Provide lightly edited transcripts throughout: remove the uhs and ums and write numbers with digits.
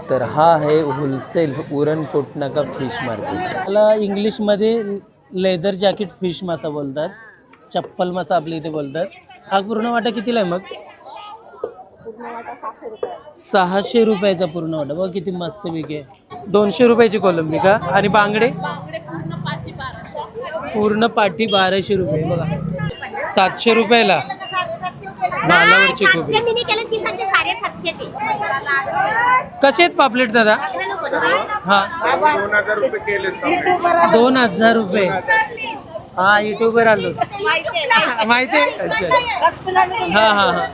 तर हा आहे होलसेल उरणकोट नाका फिश मार्केट. त्याला इंग्लिशमध्ये लेदर जॅकेट फिश मासा बोलतात, चप्पल मासा आपल्या इथे बोलतात. हा पूर्ण वाटा कितीला आहे मग? 600 रुपयाचा पूर्ण वाटा. बघ किती मस्त पैकी आहे. 200 रुपयाची कोलंबी का? आणि बांगडे पूर्ण पाटी 1200 रुपये. बघा 700 रुपयाला भालावरचे कोबी. कसे आहेत पापलेट दादा? हा 2000 रुपये. हा युट्यूबवर आलो माहिती आहे. अच्छा हा हा हा.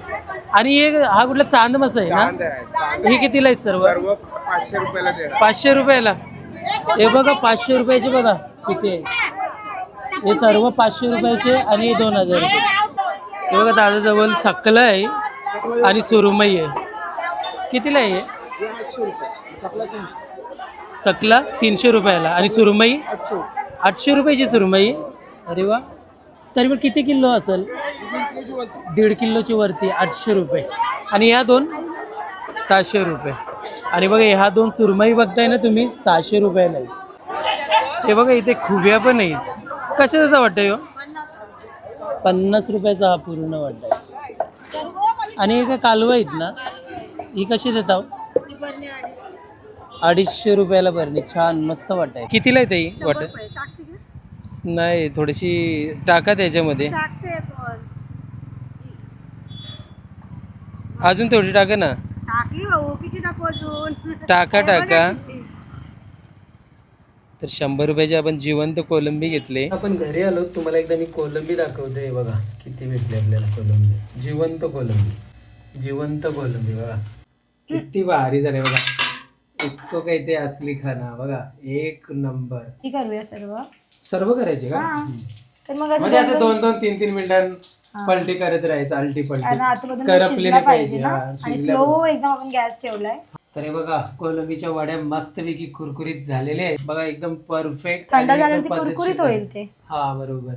आणि हा कुठला चांद मासा आहे ना? हे कितीला आहेत सर्व? 500 रुपयाला. 500 रुपयाला. हे बघा 500 रुपयाचे बघा किती आहे. हे सर्व 500 रुपयाचे आणि हे 2000 रुपये. हे बघा दादाजवळ सकला आहे आणि सुरमई आहे. कितीला आहे? सकला 300 रुपयाला आणि सुरमई 800 रुपयाची सुरमई. अरे वा. तरी पण किती किलो असेल? 1.5 किलोची वरती 800 रुपये. आणि ह्या दोन 600 रुपये. आणि बघा ह्या दोन सुरमई बघताय ना तुम्ही 600 रुपयाला आहेत. हे बघा इथे खुब्या पण आहेत. कशाचा वाटतं ह्यो? 50 रुपयाचा हा पूर्ण वाटा आहे. आणि हे काय कालवं आहेत ना, ही कशी देता? 250 रुपयाला बरणी. छान मस्त वाटा आहे. कितीला येते ही वाटत? नाही थोडीशी टाका त्याच्यामध्ये. अजून थोडी टाका ना. टाका टाका. तर 100 रुपयाची आपण जिवंत कोलंबी घेतले. आपण घरी आलो. तुम्हाला एकदा मी कोलंबी दाखवते. बघा किती भेटली आपल्याला कोलंबी. जिवंत कोलंबी. जिवंत कोलंबी बघा किती भारी झाले. बघा इसको काही ते असली खाना. बघा एक नंबर. करूया सर्व करायचे का? तर मग म्हणजे असं 2-2, 3-3 मिनिटां पलटी करत राहायचं. आलटी पलटी करपली नाही पाहिजे. आणि स्लो एकदम आपण गॅस ठेवलाय. तर हे बघा कोलंबीच्या वड्या मस्तपैकी कुरकुरीत झालेल्या आहेत. बघा एकदम परफेक्ट थंड झाल्यानंतर कुरकुरीत होईल ते. हा बरोबर.